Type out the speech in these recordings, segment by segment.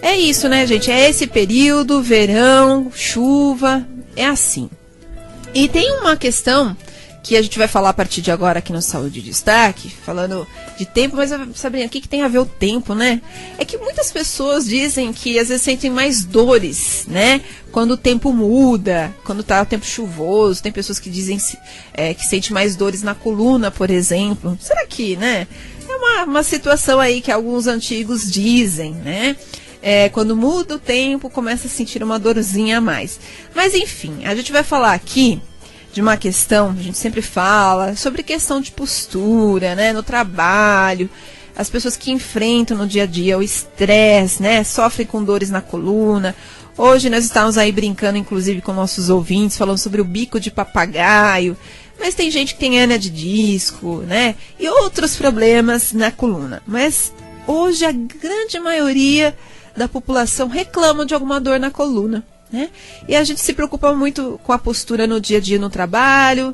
É isso, né, gente? É esse período, verão, chuva, é assim. E tem uma questão que a gente vai falar a partir de agora aqui no Saúde em Destaque, falando de tempo, mas, Sabrina, o que tem a ver o tempo, né? É que muitas pessoas dizem que às vezes sentem mais dores, né? Quando o tempo muda, quando tá o tempo chuvoso, tem pessoas que dizem que sentem mais dores na coluna, por exemplo. Será que, né? É uma situação aí que alguns antigos dizem, né? Quando muda o tempo, começa a sentir uma dorzinha a mais. Mas enfim, a gente vai falar aqui de uma questão, a gente sempre fala, sobre questão de postura, né, no trabalho, as pessoas que enfrentam no dia a dia o estresse, né, sofrem com dores na coluna. Hoje nós estávamos aí brincando, inclusive, com nossos ouvintes, falando sobre o bico de papagaio, mas tem gente que tem hérnia de disco, né, e outros problemas na coluna. Mas hoje a grande maioria da população reclama de alguma dor na coluna, né? E a gente se preocupa muito com a postura no dia a dia no trabalho,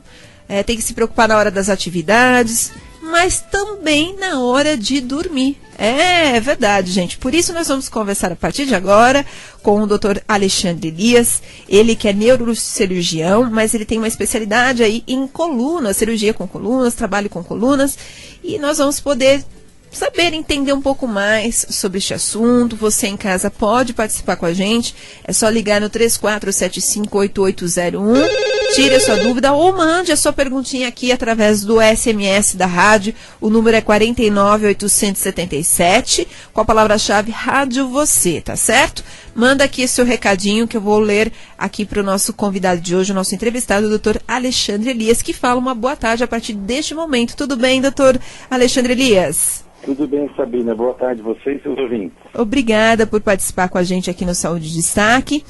tem que se preocupar na hora das atividades, mas também na hora de dormir. É verdade, gente. Por isso nós vamos conversar a partir de agora com o Dr. Alexandre Elias. Ele que é neurocirurgião, mas ele tem uma especialidade aí em coluna, cirurgia com colunas, trabalho com colunas, e nós vamos poder saber entender um pouco mais sobre este assunto. Você em casa pode participar com a gente, é só ligar no 34758801, tire a sua dúvida ou mande a sua perguntinha aqui através do SMS da rádio. O número é 49877, com a palavra-chave Rádio Você, tá certo? Manda aqui seu recadinho que eu vou ler aqui para o nosso convidado de hoje, o nosso entrevistado, o Dr. Alexandre Elias, que fala uma boa tarde a partir deste momento. Tudo bem, Dr. Alexandre Elias? Tudo bem, Sabrina. Boa tarde a você e seus ouvintes. Obrigada por participar com a gente aqui no Saúde em Destaque.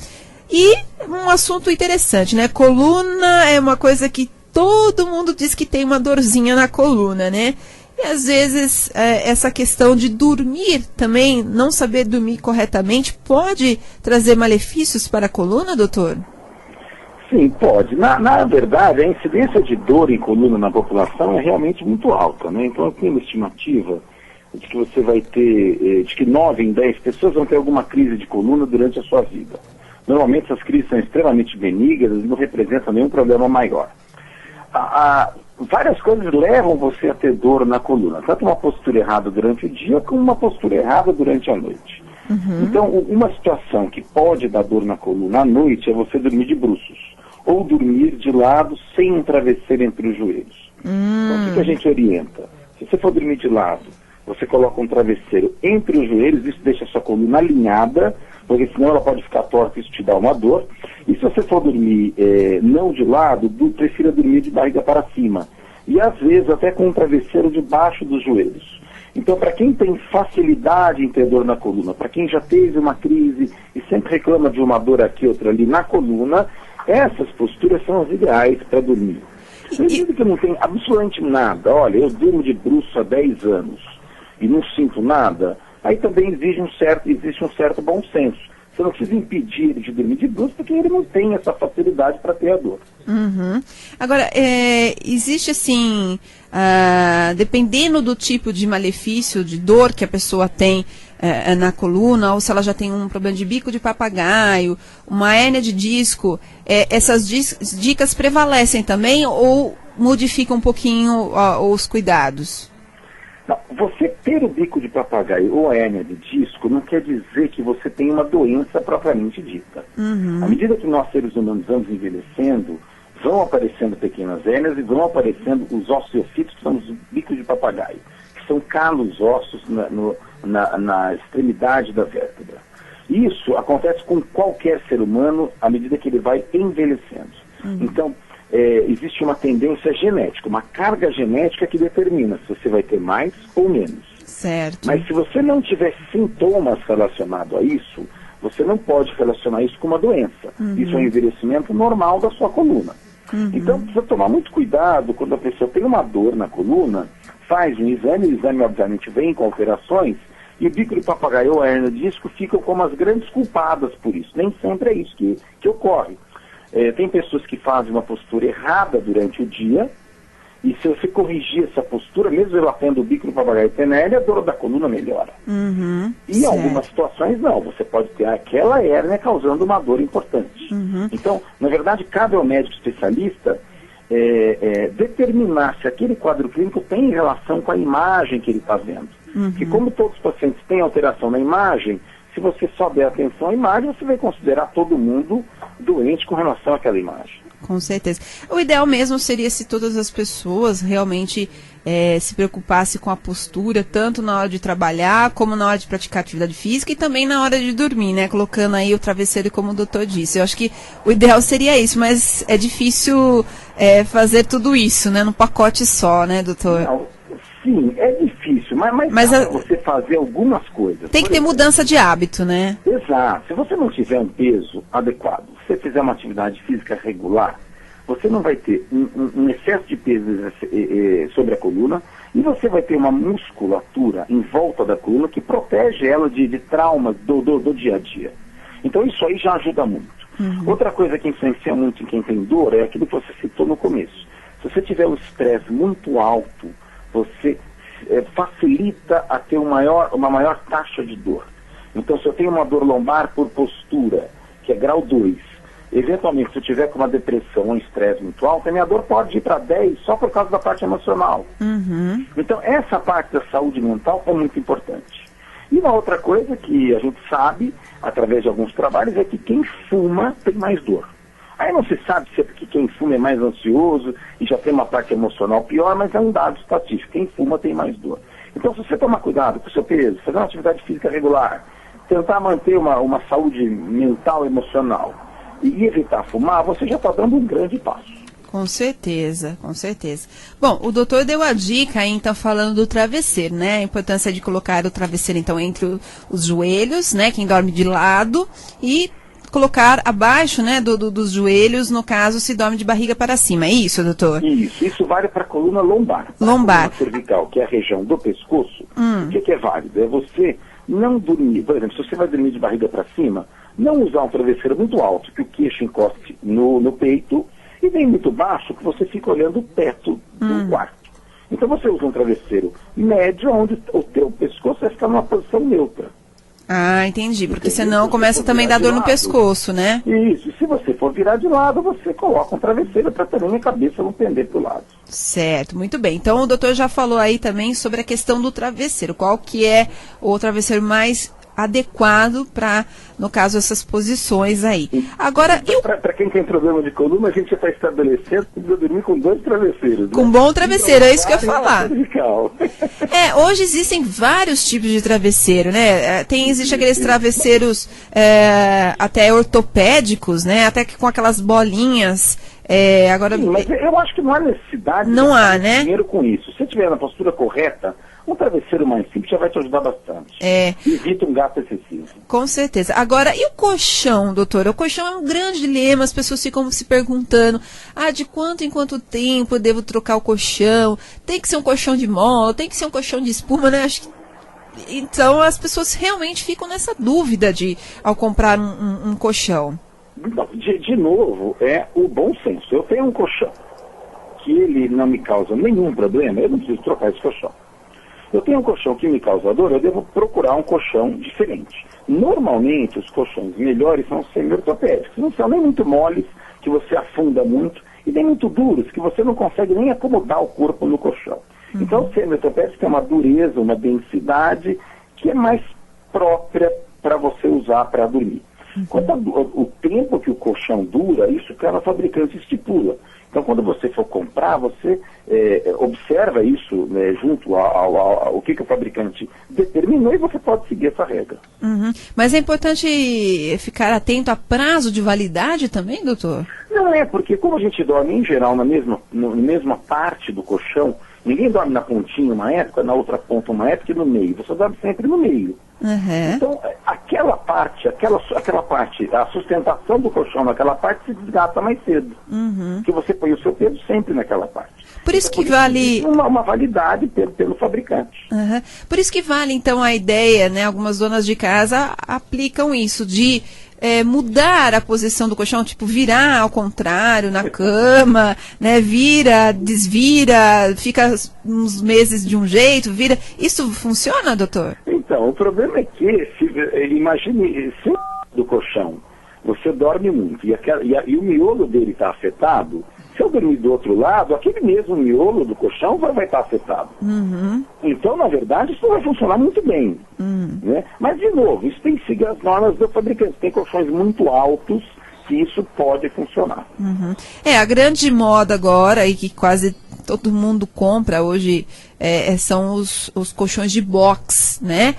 E um assunto interessante, né? Coluna é uma coisa que todo mundo diz que tem uma dorzinha na coluna, né? E às vezes essa questão de dormir também, não saber dormir corretamente, pode trazer malefícios para a coluna, doutor? Sim, pode. Na verdade, a incidência de dor em coluna na população é realmente muito alta, né? Então, eu tenho uma estimativa de que você vai ter, de que 9 em 10 pessoas vão ter alguma crise de coluna durante a sua vida. Normalmente essas crises são extremamente benignas e não representam nenhum problema maior. Várias coisas levam você a ter dor na coluna, tanto uma postura errada durante o dia como uma postura errada durante a noite. Uhum. Então, uma situação que pode dar dor na coluna à noite é você dormir de bruços, ou dormir de lado sem um travesseiro entre os joelhos. Então, o que a gente orienta? Se você for dormir de lado, você coloca um travesseiro entre os joelhos, isso deixa a sua coluna alinhada, porque senão ela pode ficar torta e isso te dá uma dor. E se você for dormir não de lado, prefira dormir de barriga para cima. E às vezes até com um travesseiro debaixo dos joelhos. Então, para quem tem facilidade em ter dor na coluna, para quem já teve uma crise e sempre reclama de uma dor aqui, outra ali na coluna, essas posturas são as ideais para dormir. Eu digo que eu não tenho absolutamente nada. Olha, eu durmo de bruço há 10 anos e não sinto nada, aí também existe um certo bom senso. Você não precisa impedir ele de dormir de bruço, porque ele não tem essa facilidade para ter a dor. Uhum. Agora, existe assim, dependendo do tipo de malefício, de dor que a pessoa tem na coluna, ou se ela já tem um problema de bico de papagaio, uma hérnia de disco, essas dicas prevalecem também ou modificam um pouquinho os cuidados? Não, você ter o bico de papagaio ou a hérnia de disco não quer dizer que você tem uma doença propriamente dita. Uhum. À medida que nós seres humanos vamos envelhecendo, vão aparecendo pequenas hérnias e vão aparecendo os osteofitos, que são os bicos de papagaio, que são calos ósseos na extremidade da vértebra. Isso acontece com qualquer ser humano à medida que ele vai envelhecendo. Uhum. Então, existe uma tendência genética, uma carga genética que determina se você vai ter mais ou menos. Certo. Mas se você não tiver sintomas relacionados a isso, você não pode relacionar isso com uma doença. Uhum. Isso é um envelhecimento normal da sua coluna. Uhum. Então precisa tomar muito cuidado quando a pessoa tem uma dor na coluna, faz um exame, o exame obviamente vem com alterações, e o bico de papagaio ou a hérnia de disco ficam como as grandes culpadas por isso. Nem sempre é isso que ocorre. Tem pessoas que fazem uma postura errada durante o dia E se você corrigir essa postura, mesmo relatando o bico do papagaio e PNL, a dor da coluna melhora. E em algumas situações, não. Você pode ter aquela hérnia causando uma dor importante. Então, na verdade, cabe ao médico especialista determinar se aquele quadro clínico tem relação com a imagem que ele está vendo. Porque como todos os pacientes têm alteração na imagem, se você só der atenção à imagem, você vai considerar todo mundo doente com relação àquela imagem. Com certeza. O ideal mesmo seria se todas as pessoas realmente se preocupassem com a postura, tanto na hora de trabalhar, como na hora de praticar atividade física e também na hora de dormir, né? Colocando aí o travesseiro, como o doutor disse. Eu acho que o ideal seria isso, mas é difícil fazer tudo isso, né? Num pacote só, né, doutor? Não, sim, é difícil, mas dá pra você fazer algumas coisas. Tem que ter mudança de hábito, né? Exato. Se você não tiver um peso adequado, se você fizer uma atividade física regular, você não vai ter um excesso de peso sobre a coluna e você vai ter uma musculatura em volta da coluna que protege ela de traumas do dia a dia. Então isso aí já ajuda muito. Outra coisa que influencia muito em quem tem dor é aquilo que você citou no começo. Se você tiver um estresse muito alto, você facilita a ter uma maior taxa de dor. Então, se eu tenho uma dor lombar por postura, que é grau 2, eventualmente, se eu tiver com uma depressão ou um estresse muito alto, a minha dor pode ir para 10 só por causa da parte emocional. Então, essa parte da saúde mental é muito importante. E uma outra coisa que a gente sabe, através de alguns trabalhos, é que quem fuma tem mais dor. Aí não se sabe se é porque quem fuma é mais ansioso e já tem uma parte emocional pior, mas é um dado estatístico. Quem fuma tem mais dor. Então, se você tomar cuidado com o seu peso, fazer uma atividade física regular, tentar manter uma saúde mental e emocional e evitar fumar, você já está dando um grande passo. Com certeza, com certeza. Bom, o doutor deu a dica aí, então, falando do travesseiro, né? A importância de colocar o travesseiro, então, entre os joelhos, né? Quem dorme de lado, e colocar abaixo, né, dos joelhos, no caso, se dorme de barriga para cima. É isso, doutor? Isso vale para a coluna lombar. Lombar. A coluna cervical, que é a região do pescoço, o que é válido? É você não dormir, por exemplo, se você vai dormir de barriga para cima, não usar um travesseiro muito alto, que o queixo encoste no peito, e nem muito baixo, que você fica olhando o teto do quarto. Então você usa um travesseiro médio, onde o teu pescoço vai ficar numa posição neutra. Ah, entendi, porque senão começa também a dar dor no pescoço, né? Isso, e se você for virar de lado, você coloca um travesseiro para também a cabeça não pender para o lado. Certo, muito bem. Então o doutor já falou aí também sobre a questão do travesseiro. Qual que é o travesseiro mais adequado para, no caso, essas posições aí. Agora, para quem tem problema de coluna, a gente já está estabelecendo que precisa dormir com 2 travesseiros. Com né? bom travesseiro, é isso que eu ia falar. Cervical. Hoje existem vários tipos de travesseiro, né? Existem aqueles travesseiros até ortopédicos, né? Até que com aquelas bolinhas. Agora, sim, mas eu acho que não há necessidade não há, de né? dinheiro com isso. Se você estiver na postura correta, um travesseiro mais simples já vai te ajudar bastante. Evita um gasto excessivo. Com certeza. Agora, e o colchão, doutora? O colchão é um grande dilema, as pessoas ficam se perguntando, de quanto em quanto tempo eu devo trocar o colchão? Tem que ser um colchão de mola, tem que ser um colchão de espuma, né? Então, as pessoas realmente ficam nessa dúvida ao comprar um colchão. De novo, é o bom senso. Eu tenho um colchão que ele não me causa nenhum problema, eu não preciso trocar esse colchão. Eu tenho um colchão que me causa dor, eu devo procurar um colchão diferente. Normalmente, os colchões melhores são semi-ortopédicos. Não são nem muito moles, que você afunda muito, e nem muito duros, que você não consegue nem acomodar o corpo no colchão. Então, o semi-ortopédico tem uma dureza, uma densidade, que é mais própria para você usar para dormir. Quanto ao tempo que o colchão dura, isso cada fabricante estipula. Então, quando você for comprar, você observa isso, né, junto ao que o fabricante determinou, e você pode seguir essa regra. Mas é importante ficar atento a prazo de validade também, doutor? Não é, porque como a gente dorme, em geral, na mesma parte do colchão, ninguém dorme na pontinha uma época, na outra ponta uma época e no meio. Você dorme sempre no meio. Então, aquela parte, a sustentação do colchão naquela parte se desgasta mais cedo. Que você põe o seu peso sempre naquela parte. Por isso que vale... Uma validade pelo fabricante. Por isso que vale, então, a ideia, né? Algumas donas de casa aplicam isso, de mudar a posição do colchão, tipo virar ao contrário na cama, né? Vira, desvira, fica uns meses de um jeito, vira. Isso funciona, doutor? Então, o problema é que, imagine, se do colchão você dorme muito e o miolo dele está afetado, se eu dormir do outro lado, aquele mesmo miolo do colchão vai estar afetado. Uhum. Então, na verdade, isso vai funcionar muito bem. Né? Mas, de novo, isso tem que seguir as normas do fabricante. Tem colchões muito altos que isso pode funcionar. Uhum. A grande moda agora, e que quase todo mundo compra hoje, são os colchões de box, né?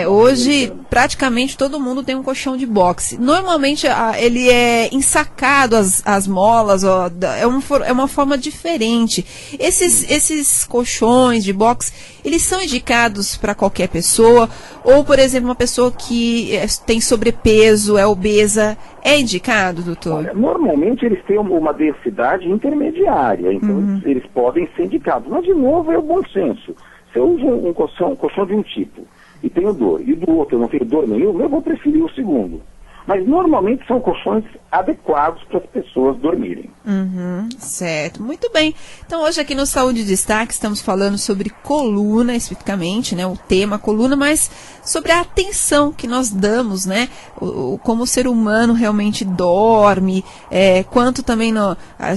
Hoje, praticamente todo mundo tem um colchão de box. Normalmente, ele é ensacado, as molas, é uma forma diferente. Esses colchões de box, eles são indicados para qualquer pessoa? Ou, por exemplo, uma pessoa que tem sobrepeso, é obesa, é indicado, doutor? Olha, normalmente eles têm uma densidade intermediária, então eles podem ser indicados. Mas, de novo, é o bom senso. Se eu uso um colchão de um tipo e tenho dor, e do outro eu não tenho dor nenhuma, eu vou preferir o segundo. Mas normalmente são colchões adequados para as pessoas dormirem. Certo, muito bem. Então hoje aqui no Saúde em Destaque estamos falando sobre coluna especificamente, né? O tema coluna, mas sobre a atenção que nós damos, né? Como o ser humano realmente dorme, quanto também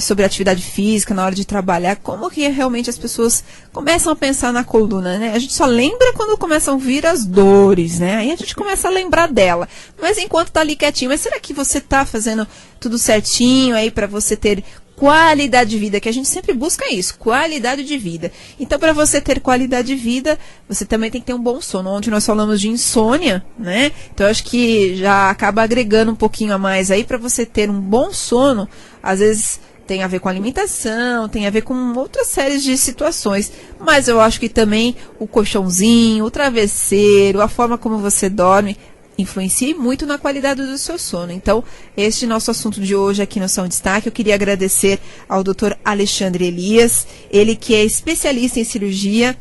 sobre a atividade física na hora de trabalhar, como que realmente as pessoas começam a pensar na coluna, né? A gente só lembra quando começam a vir as dores, né? Aí a gente começa a lembrar dela. Mas enquanto está ali quietinho, mas será que você está fazendo tudo certinho aí para você ter qualidade de vida? Que a gente sempre busca isso, qualidade de vida. Então, para você ter qualidade de vida, você também tem que ter um bom sono. Ontem nós falamos de insônia, né? Então, eu acho que já acaba agregando um pouquinho a mais aí para você ter um bom sono. Às vezes tem a ver com alimentação, tem a ver com outras séries de situações. Mas eu acho que também o colchãozinho, o travesseiro, a forma como você dorme, influencia muito na qualidade do seu sono. Então, este nosso assunto de hoje aqui no Saúde em Destaque. Eu queria agradecer ao Dr. Alexandre Elias, ele que é especialista em cirurgia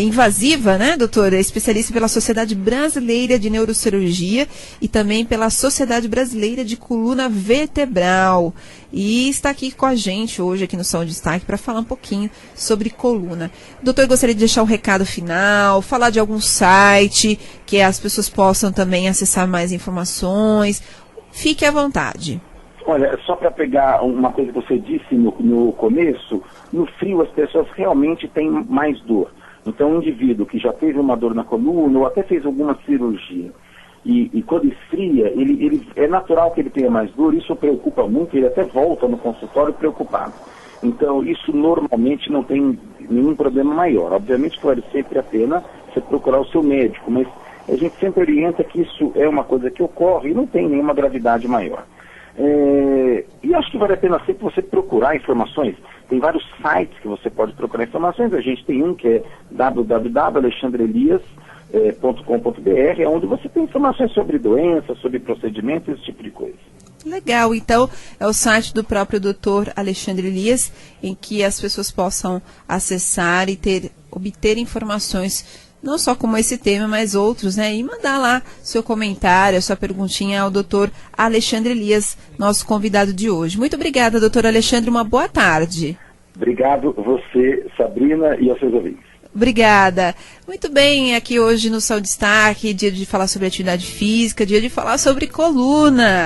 invasiva, né, doutor? É especialista pela Sociedade Brasileira de Neurocirurgia e também pela Sociedade Brasileira de Coluna Vertebral. E está aqui com a gente hoje aqui no Saúde em Destaque para falar um pouquinho sobre coluna. Doutor, gostaria de deixar um recado final, falar de algum site que as pessoas possam também acessar mais informações. Fique à vontade. Olha, só para pegar uma coisa que você disse no começo, no frio as pessoas realmente têm mais dor. Então, um indivíduo que já teve uma dor na coluna ou até fez alguma cirurgia, e quando esfria, ele é natural que ele tenha mais dor, isso preocupa muito, ele até volta no consultório preocupado. Então, isso normalmente não tem nenhum problema maior. Obviamente, vale sempre a pena você procurar o seu médico, mas a gente sempre orienta que isso é uma coisa que ocorre e não tem nenhuma gravidade maior. E acho que vale a pena sempre você procurar informações. Tem vários sites que você pode procurar informações. A gente tem um que é www.alexandreelias.com.br, onde você tem informações sobre doenças, sobre procedimentos, esse tipo de coisa. Legal, então é o site do próprio Dr. Alexandre Elias, em que as pessoas possam acessar e obter informações não só como esse tema, mas outros, né? E mandar lá seu comentário, sua perguntinha ao doutor Alexandre Elias, nosso convidado de hoje. Muito obrigada, doutor Alexandre, uma boa tarde. Obrigado você, Sabrina, e aos seus ouvintes. Obrigada. Muito bem, aqui hoje no Saúde em Destaque, dia de falar sobre atividade física, dia de falar sobre coluna.